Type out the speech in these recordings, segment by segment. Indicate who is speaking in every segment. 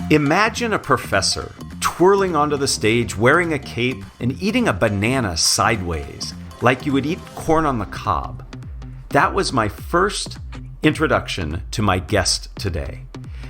Speaker 1: Imagine a professor twirling onto the stage wearing a cape and eating a banana sideways, like you would eat corn on the cob. That was my first introduction to my guest today.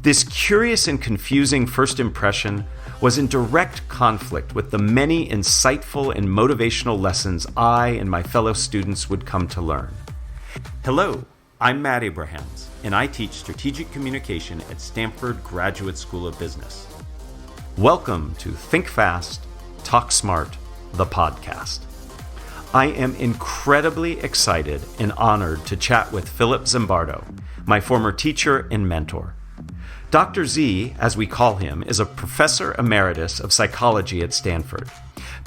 Speaker 1: This curious and confusing first impression was in direct conflict with the many insightful and motivational lessons I and my fellow students would come to learn. Hello, I'm Matt Abrahams, and I teach strategic communication at Stanford Graduate School of Business. Welcome to Think Fast, Talk Smart, the podcast. I am incredibly excited and honored to chat with Philip Zimbardo, my former teacher and mentor. Dr. Z, as we call him, is a professor emeritus of psychology at Stanford.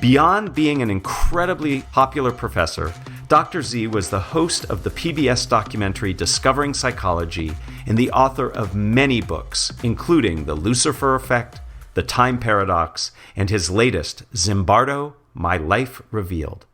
Speaker 1: Beyond being an incredibly popular professor, Dr. Z was the host of the PBS documentary Discovering Psychology and the author of many books, including The Lucifer Effect, The Time Paradox, and his latest, Zimbardo, My Life Revealed.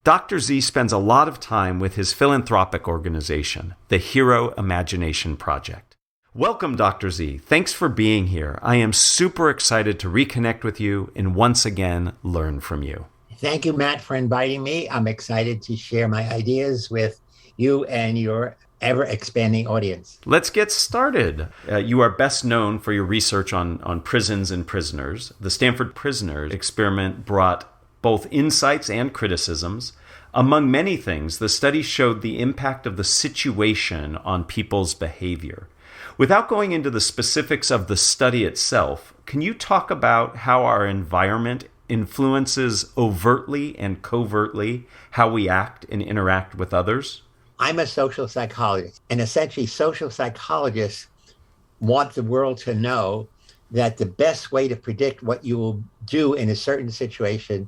Speaker 1: Dr. Z spends a lot of time with his philanthropic organization, the Hero Imagination Project. Welcome, Dr. Z. Thanks for being here. I am super excited to reconnect with you and once again learn from you.
Speaker 2: Thank you, Matt, for inviting me. I'm excited to share my ideas with you and your ever-expanding audience.
Speaker 1: Let's get started. You are best known for your research on prisons and prisoners. The Stanford Prison Experiment brought both insights and criticisms. Among many things, the study showed the impact of the situation on people's behavior. Without going into the specifics of the study itself, can you talk about how our environment influences overtly and covertly how we act and interact with others?
Speaker 2: I'm a social psychologist, and essentially social psychologists want the world to know that the best way to predict what you will do in a certain situation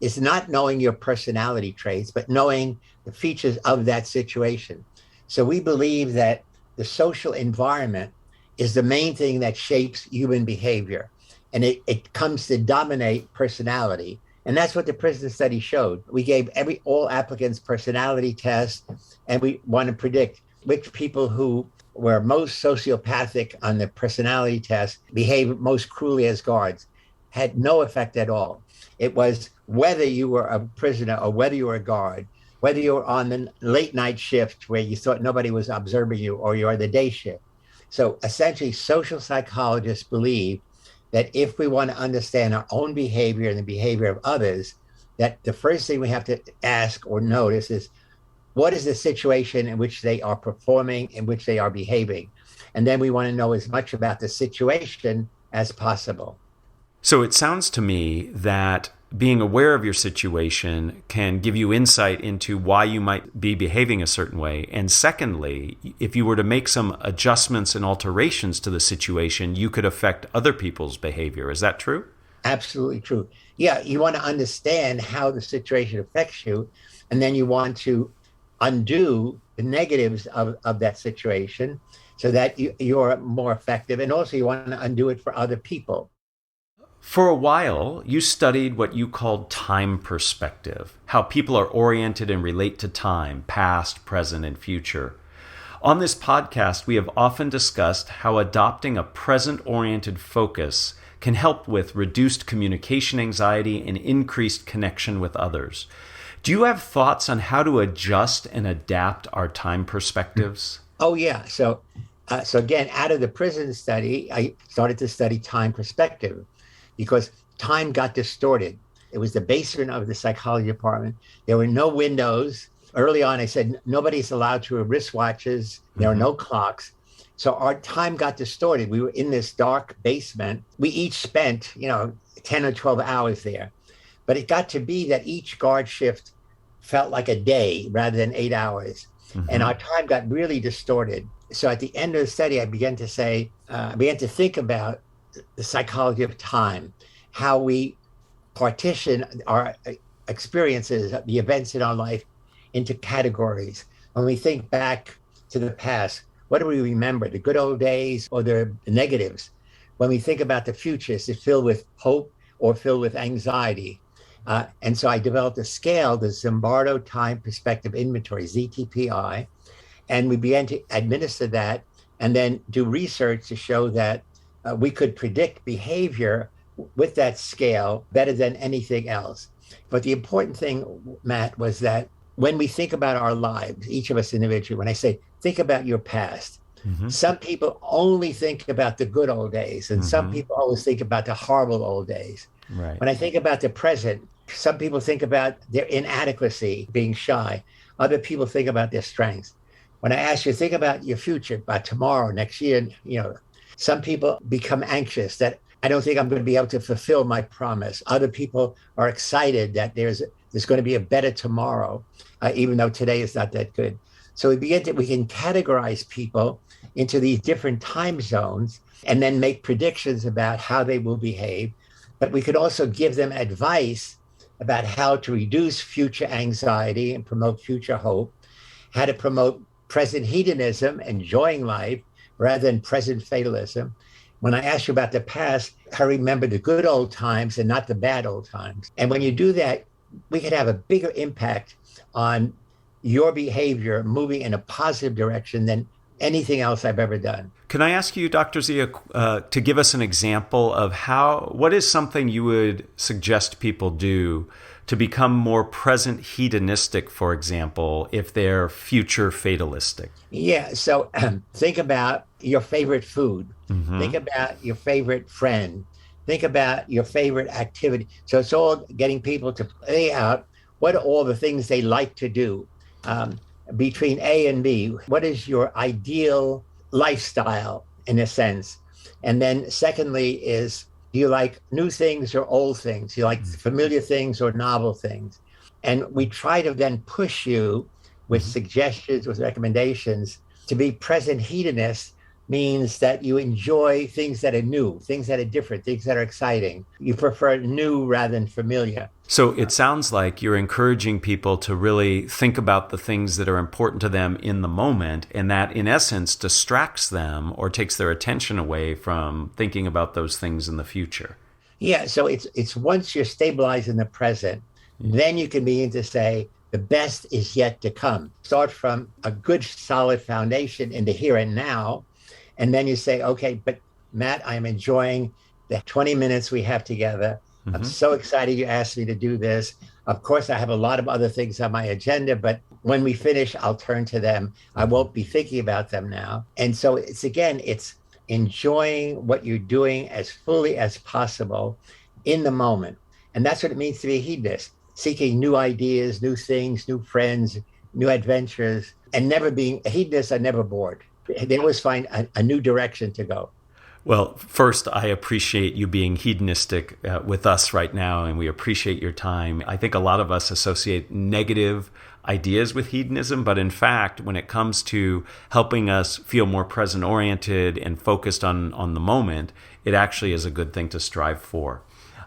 Speaker 2: is not knowing your personality traits, but knowing the features of that situation. So we believe that the social environment is the main thing that shapes human behavior. And it comes to dominate personality. And that's what the prison study showed. We gave all applicants personality tests, and we want to predict which people who were most sociopathic on the personality test behaved most cruelly as guards. Had no effect at all. It was whether you were a prisoner or whether you were a guard, whether you were on the late night shift where you thought nobody was observing you, or you're on the day shift. So essentially, social psychologists believe that if we want to understand our own behavior and the behavior of others, that the first thing we have to ask or notice is, what is the situation in which they are performing, in which they are behaving? And then we want to know as much about the situation as possible.
Speaker 1: So it sounds to me that being aware of your situation can give you insight into why you might be behaving a certain way. And secondly, if you were to make some adjustments and alterations to the situation, you could affect other people's behavior. Is that true?
Speaker 2: Absolutely true. Yeah, you want to understand how the situation affects you, and then you want to undo the negatives of that situation so that you're more effective. And also you want to undo it for other people.
Speaker 1: For a while, you studied what you called time perspective, how people are oriented and relate to time, past, present, and future. On this podcast, we have often discussed how adopting a present-oriented focus can help with reduced communication anxiety and increased connection with others. Do you have thoughts on how to adjust and adapt our time perspectives?
Speaker 2: Oh, yeah. So again, out of the prison study, I started to study time perspective, because time got distorted. It was the basement of the psychology department. There were no windows. Early on, I said, nobody's allowed to wear wristwatches. There are no clocks. So our time got distorted. We were in this dark basement. We each spent, 10 or 12 hours there. But it got to be that each guard shift felt like a day rather than 8 hours. And our time got really distorted. So at the end of the study, I began to think about the psychology of time, how we partition our experiences, the events in our life, into categories. When we think back to the past, what do we remember? The good old days or the negatives? When we think about the future, is it filled with hope or filled with anxiety? And so I developed a scale, the Zimbardo Time Perspective Inventory, ZTPI, and we began to administer that and then do research to show that we could predict behavior with that scale better than anything else. But the important thing, Matt, was that when we think about our lives, each of us individually, when I say think about your past, some people only think about the good old days, and some people always think about the horrible old days.
Speaker 1: Right.
Speaker 2: When I think about the present, some people think about their inadequacy, being shy. Other people think about their strengths. When I ask you, think about your future, about tomorrow, next year, some people become anxious that I don't think I'm going to be able to fulfill my promise. Other people are excited that there's going to be a better tomorrow, even though today is not that good. So we can categorize people into these different time zones and then make predictions about how they will behave. But we could also give them advice about how to reduce future anxiety and promote future hope, how to promote present hedonism, enjoying life, rather than present fatalism. When I ask you about the past, I remember the good old times and not the bad old times. And when you do that, we could have a bigger impact on your behavior moving in a positive direction than anything else I've ever done.
Speaker 1: Can I ask you, Dr. Zia, to give us an example of what is something you would suggest people do to become more present hedonistic, for example, if they're future fatalistic?
Speaker 2: Yeah, so think about your favorite food. Think about your favorite friend. Think about your favorite activity. So it's all getting people to play out what are all the things they like to do between A and B. What is your ideal lifestyle in a sense? And then secondly is, do you like new things or old things? Do you like familiar things or novel things? And we try to then push you with suggestions, with recommendations. To be present hedonist means that you enjoy things that are new, things that are different, things that are exciting. You prefer new rather than familiar.
Speaker 1: So it sounds like you're encouraging people to really think about the things that are important to them in the moment, and that in essence distracts them or takes their attention away from thinking about those things in the future.
Speaker 2: Yeah, so it's once you're stabilized in the present, then you can begin to say, the best is yet to come. Start from a good, solid foundation in the here and now. And then you say, okay, but Matt, I'm enjoying the 20 minutes we have together. I'm so excited you asked me to do this. Of course, I have a lot of other things on my agenda, but when we finish, I'll turn to them. I won't be thinking about them now. And so it's enjoying what you're doing as fully as possible in the moment. And that's what it means to be a hedonist, seeking new ideas, new things, new friends, new adventures, and never being a hedonist are never bored. They always find a new direction to go.
Speaker 1: Well, first, I appreciate you being hedonistic with us right now, and we appreciate your time. I think a lot of us associate negative ideas with hedonism, but in fact, when it comes to helping us feel more present-oriented and focused on the moment, it actually is a good thing to strive for.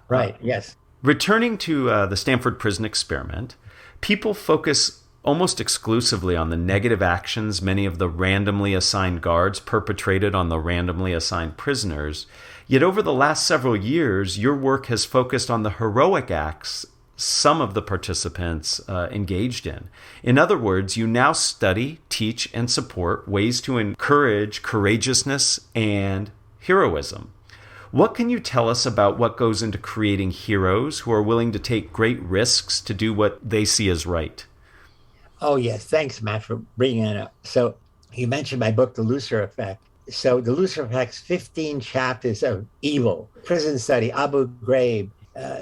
Speaker 2: Right, yes.
Speaker 1: Returning to the Stanford Prison Experiment, people focus almost exclusively on the negative actions many of the randomly assigned guards perpetrated on the randomly assigned prisoners. Yet over the last several years, your work has focused on the heroic acts some of the participants engaged in. In other words, you now study, teach, and support ways to encourage courageousness and heroism. What can you tell us about what goes into creating heroes who are willing to take great risks to do what they see as right?
Speaker 2: Oh, yes. Thanks, Matt, for bringing it up. So you mentioned my book, The Lucifer Effect. So The Lucifer Effect's 15 chapters of evil, prison study, Abu Ghraib,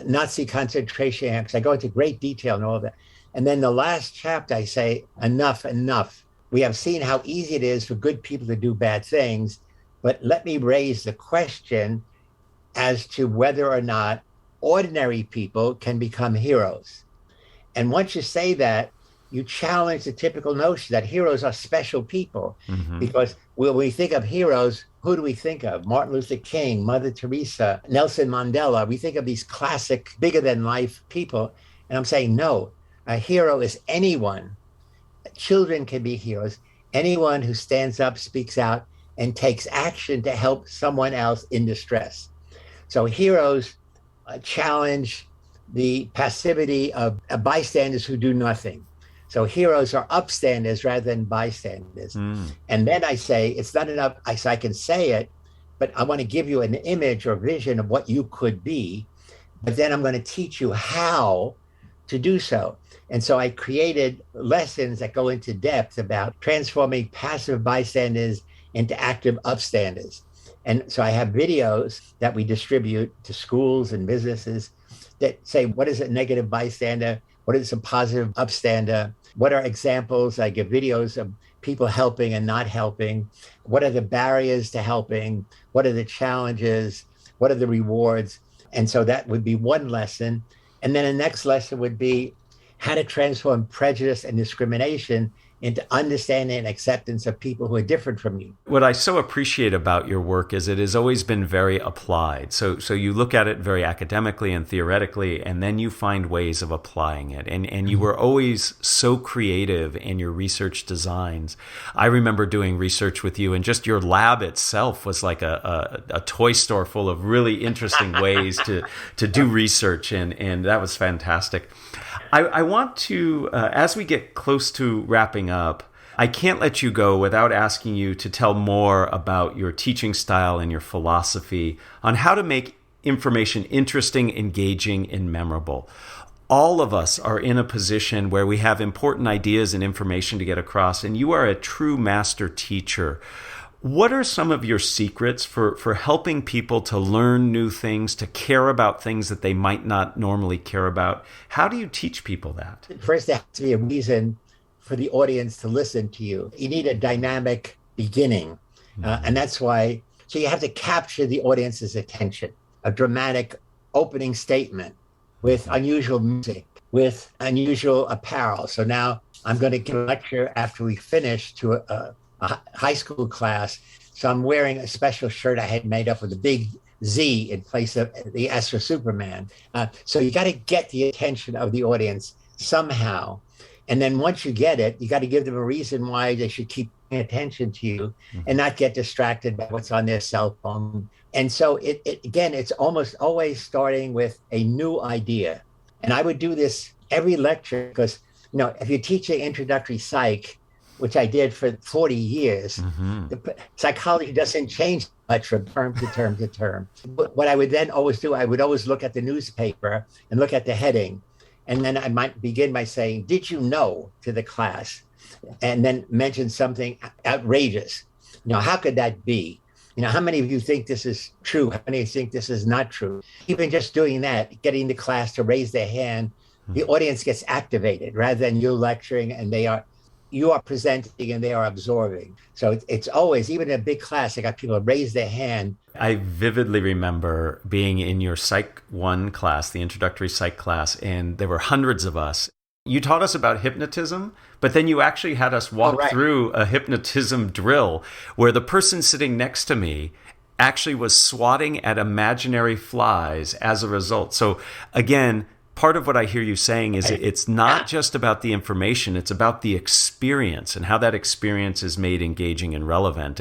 Speaker 2: Nazi concentration camps. I go into great detail and all of that. And then the last chapter, I say, enough. We have seen how easy it is for good people to do bad things. But let me raise the question as to whether or not ordinary people can become heroes. And once you say that, you challenge the typical notion that heroes are special people. Because when we think of heroes, who do we think of? Martin Luther King, Mother Teresa, Nelson Mandela. We think of these classic, bigger than life people. And I'm saying, no, a hero is anyone. Children can be heroes. Anyone who stands up, speaks out, and takes action to help someone else in distress. So heroes challenge the passivity of bystanders who do nothing. So heroes are upstanders rather than bystanders. And then I say, it's not enough. I can say it, but I want to give you an image or vision of what you could be, but then I'm going to teach you how to do so. And so I created lessons that go into depth about transforming passive bystanders into active upstanders. And so I have videos that we distribute to schools and businesses that say, what is a negative bystander? What is a positive upstander? What are examples? I give videos of people helping and not helping. What are the barriers to helping? What are the challenges? What are the rewards? And so that would be one lesson. And then the next lesson would be how to transform prejudice and discrimination into understanding and acceptance of people who are different from you.
Speaker 1: What I so appreciate about your work is it has always been very applied. So you look at it very academically and theoretically, and then you find ways of applying it. And you were always so creative in your research designs. I remember doing research with you, and just your lab itself was like a toy store full of really interesting ways to do research, and that was fantastic. I want to, as we get close to wrapping up, I can't let you go without asking you to tell more about your teaching style and your philosophy on how to make information interesting, engaging, and memorable. All of us are in a position where we have important ideas and information to get across, and you are a true master teacher. What are some of your secrets for helping people to learn new things, to care about things that they might not normally care about? How do you teach people that?
Speaker 2: First, there has to be a reason for the audience to listen to you. You need a dynamic beginning. And that's why, so you have to capture the audience's attention, a dramatic opening statement with unusual music, with unusual apparel. So now I'm going to give a lecture after we finish to a high school class. So I'm wearing a special shirt I had made up with a big Z in place of the S for Superman. So you got to get the attention of the audience somehow. And then once you get it, you got to give them a reason why they should keep paying attention to you and not get distracted by what's on their cell phone. And so it's almost always starting with a new idea. And I would do this every lecture because, if you're teaching introductory psych, which I did for 40 years, the psychology doesn't change much from term to term to term. But what I would then always do, I would always look at the newspaper and look at the heading. And then I might begin by saying, did you know, to the class? And then mention something outrageous. How could that be? How many of you think this is true? How many think this is not true? Even just doing that, getting the class to raise their hand, the audience gets activated rather than you lecturing and you are presenting and they are absorbing. So it's always, even in a big class, I got people to raise their hand.
Speaker 1: I vividly remember being in your Psych 1 class, the introductory psych class, and there were hundreds of us. You taught us about hypnotism, but then you actually had us walk through a hypnotism drill where the person sitting next to me actually was swatting at imaginary flies as a result. So again, part of what I hear you saying is it's not just about the information, it's about the experience and how that experience is made engaging and relevant.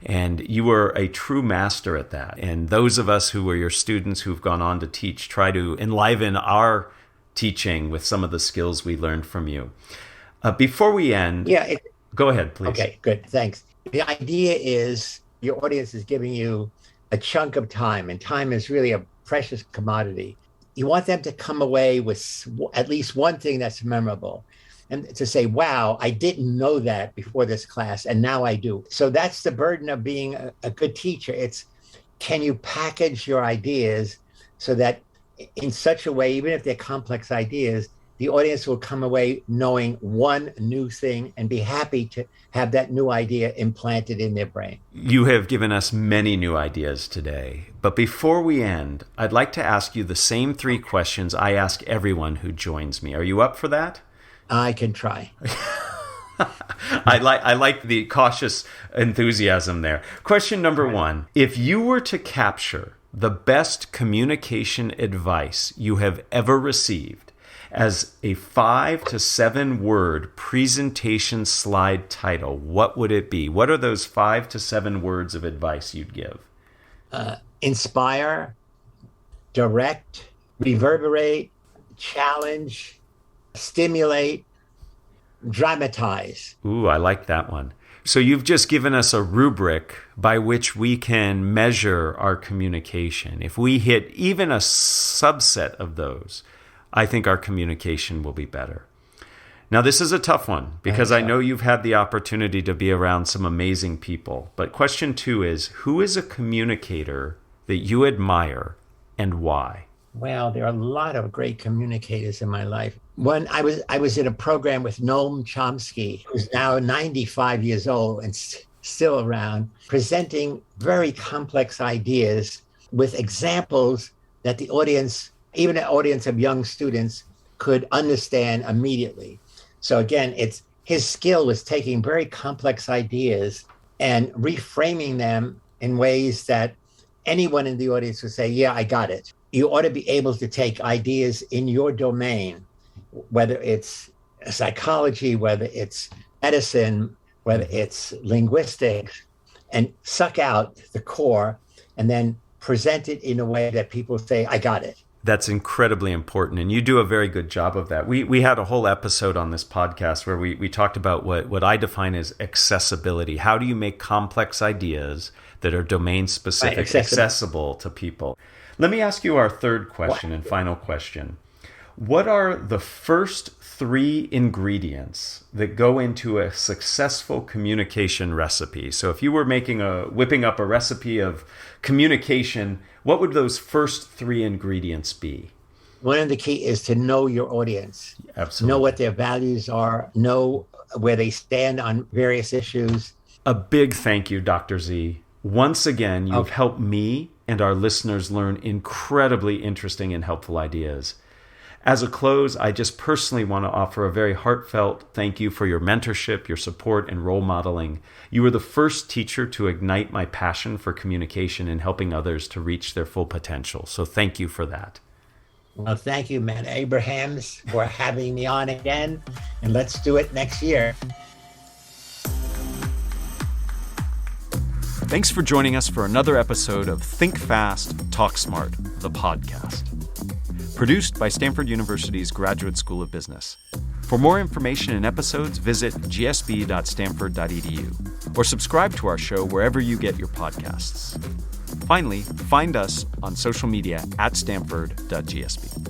Speaker 1: And you were a true master at that. And those of us who were your students who've gone on to teach try to enliven our teaching with some of the skills we learned from you. Before we end, go ahead, please.
Speaker 2: Okay, good. Thanks. The idea is your audience is giving you a chunk of time, and time is really a precious commodity. You want them to come away with at least one thing that's memorable and to say, wow, I didn't know that before this class, and now I do. So that's the burden of being a good teacher. It's, can you package your ideas so that in such a way, even if they're complex ideas, the audience will come away knowing one new thing and be happy to have that new idea implanted in their brain.
Speaker 1: You have given us many new ideas today. But before we end, I'd like to ask you the same 3 questions I ask everyone who joins me. Are you up for that?
Speaker 2: I can try.
Speaker 1: I like the cautious enthusiasm there. Question number 1. If you were to capture the best communication advice you have ever received as a 5 to 7 word presentation slide title, what would it be? What are those 5 to 7 words of advice you'd give?
Speaker 2: Inspire, direct, reverberate, challenge, stimulate, dramatize.
Speaker 1: Ooh, I like that one. So you've just given us a rubric by which we can measure our communication. If we hit even a subset of those, I think our communication will be better. Now, this is a tough one because I know you've had the opportunity to be around some amazing people. But question 2 is, who is a communicator that you admire and why?
Speaker 2: Well, there are a lot of great communicators in my life. One, I was in a program with Noam Chomsky, who's now 95 years old and still around, presenting very complex ideas with examples that the audience, even an audience of young students, could understand immediately. So again, his skill was taking very complex ideas and reframing them in ways that anyone in the audience would say, yeah, I got it. You ought to be able to take ideas in your domain, whether it's psychology, whether it's medicine, whether it's linguistics, and suck out the core and then present it in a way that people say, I got it.
Speaker 1: That's incredibly important, and you do a very good job of that. We had a whole episode on this podcast where we talked about what I define as accessibility. How do you make complex ideas that are domain-specific accessible to people? Let me ask you our third question and final question. What are the first 3 ingredients that go into a successful communication recipe? So if you were whipping up a recipe of communication, what would those first 3 ingredients be?
Speaker 2: One of the key is to know your audience.
Speaker 1: Absolutely.
Speaker 2: Know what their values are, know where they stand on various issues.
Speaker 1: A big thank you, Dr. Z. Once again, you've helped me and our listeners learn incredibly interesting and helpful ideas. As a close, I just personally want to offer a very heartfelt thank you for your mentorship, your support, and role modeling. You were the first teacher to ignite my passion for communication and helping others to reach their full potential. So thank you for that.
Speaker 2: Well, thank you, man, Abrahams, for having me on again. And let's do it next year.
Speaker 1: Thanks for joining us for another episode of Think Fast, Talk Smart, the podcast. Produced by Stanford University's Graduate School of Business. For more information and episodes, visit gsb.stanford.edu or subscribe to our show wherever you get your podcasts. Finally, find us on social media at stanford.gsb.